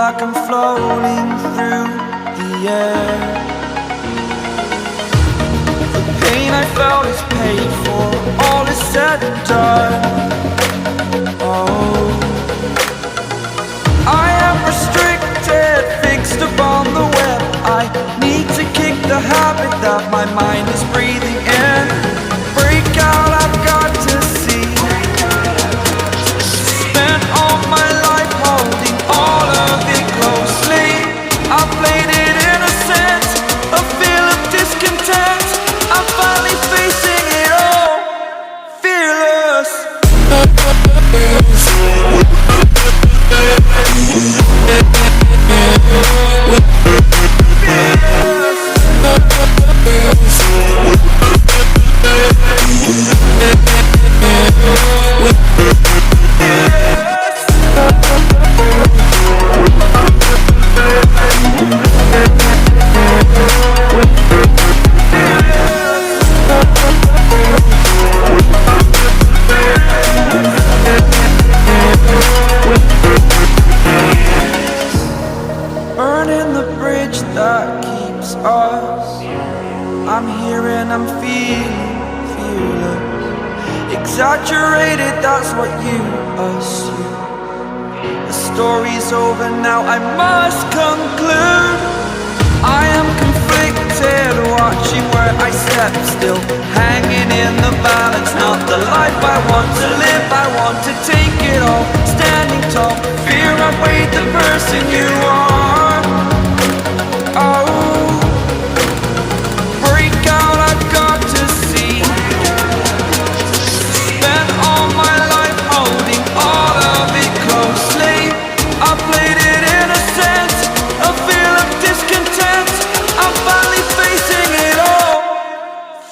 like I'm floating through the air. The pain I felt is paid for, all is said and done. Oh, I am restricted, fixed upon the web. I need to kick the habit that my mind is breathing in. Break out, I've got to see. Spent all my life holding all of it closely. I played it innocent, a feel of discontent. I'm finally facing it all, fearless. Burning the bridge that keeps us. I'm here and I'm feeling fearless. Exaggerated, that's what you assume. The story's over now, I must conclude. I am conflicted, watching where I step still, hanging in the balance. Not the life I want to live, I want to take it all. Standing tall, fear outweighed the person you are. Oh, break out, I've got to see. Spent all my life holding all of it closely. I played it innocent, a feel of discontent. I'm finally facing it all,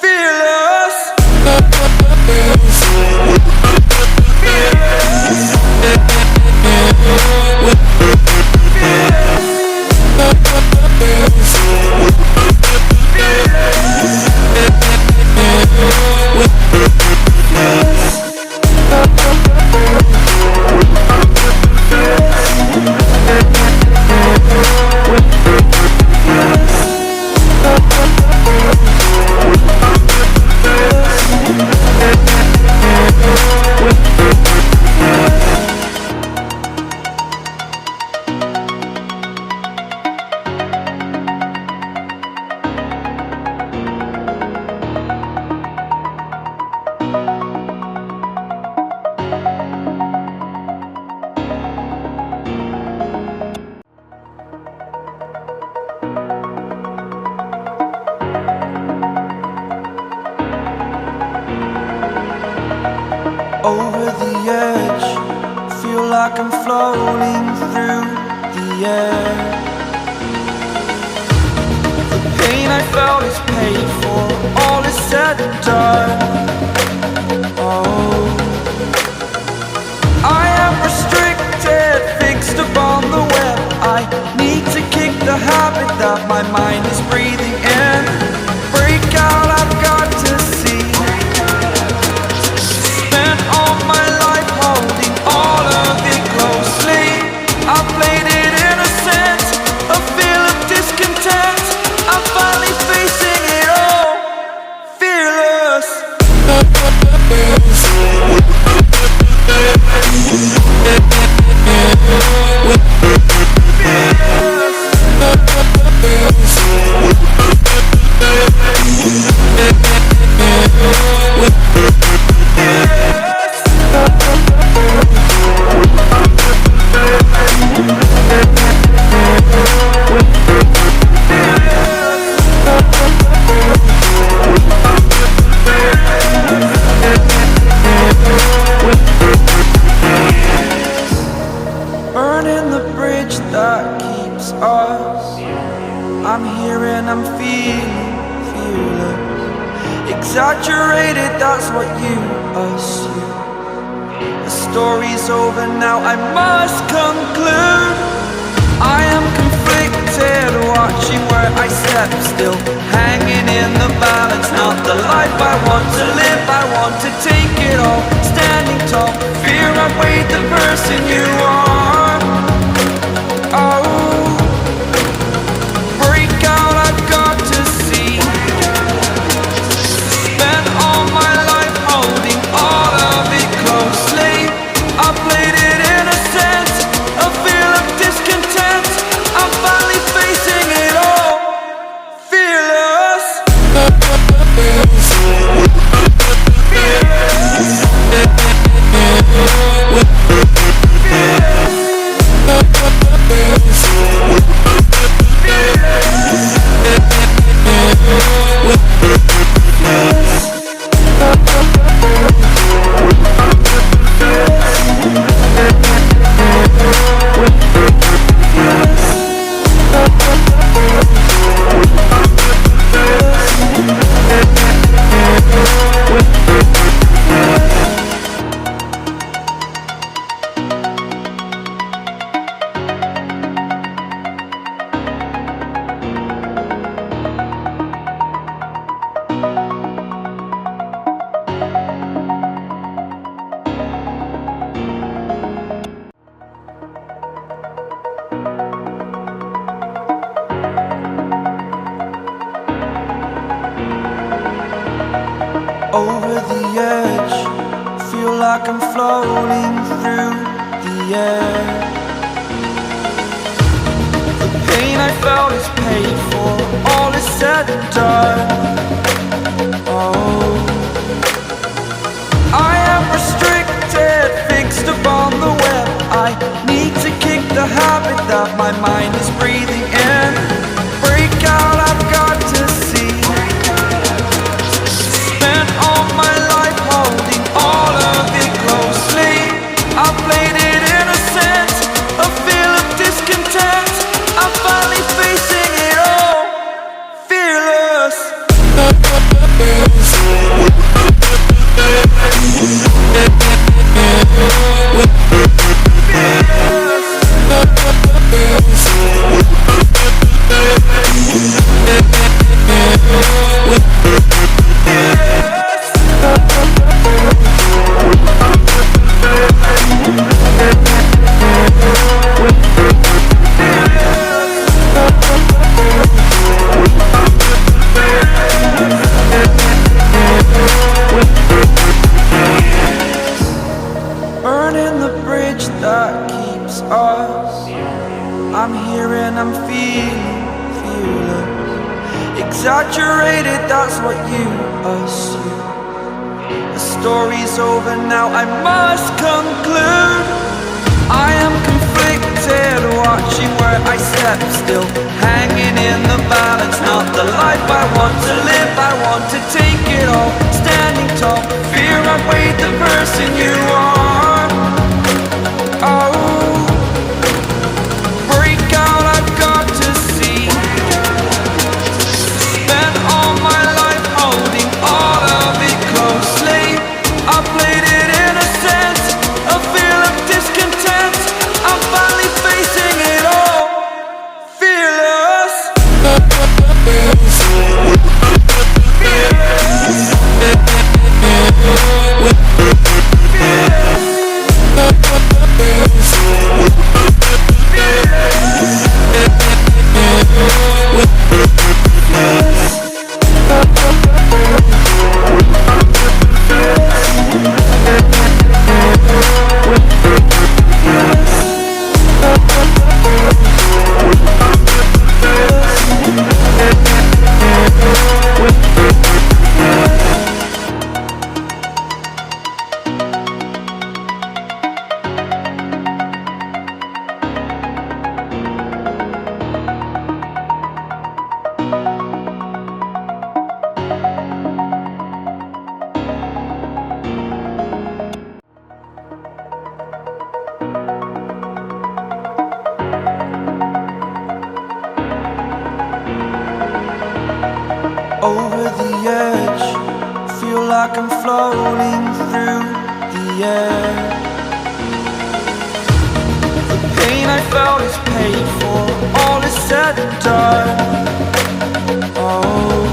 fearless. Over the edge, feel like I'm floating through the air. The pain I felt is paid for, all is said and done. Oh, I am restricted, fixed upon the web. I need to kick the habit that my mind is breathing in. Break out, I've got to see. Spent all my life holding all of it closely. I played it innocent, a feel of discontent. I'm finally facing it all, fearless. Burning the bridge that keeps us. I'm here and I'm feeling fearless. Exaggerated, that's what you assume. The story's over now, I must conclude. I am conflicted, watching where I step still, hanging in the balance. Not the life I want to live, I want to take it all. Standing tall, fear outweighed the person you are. Oh, edge, feel like I'm floating through the air. The pain I felt is paid for, all is said and done. Oh, I am restricted, fixed upon the web. I need to kick the habit that my mind is breathing in. Break out, I've got to see. Spent all my life holding all of it closely. I played it innocent, a feel of discontent. I'm finally facing it all, fearless. Burning the bridge that keeps us. I'm here and I'm feeling fearless. Exaggerated, that's what you assume. The story's over now, I must conclude. I am conflicted, watching where I step still, hanging in the balance. Not the life I want to live, I want to take it all. Standing tall, fear outweighed the person you are. Oh, break out, I've got to see. Spent all my life holding all of it closely. I played it innocent, a feel of discontent. I'm finally facing it all, fearless. Over the edge, feel like I'm floating through the air. The pain I felt is paid for, all is said and done. Oh,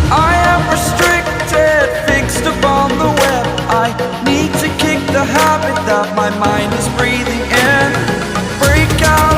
I am restricted, fixed upon the web. I need to kick the habit that my mind is breathing in. Break out,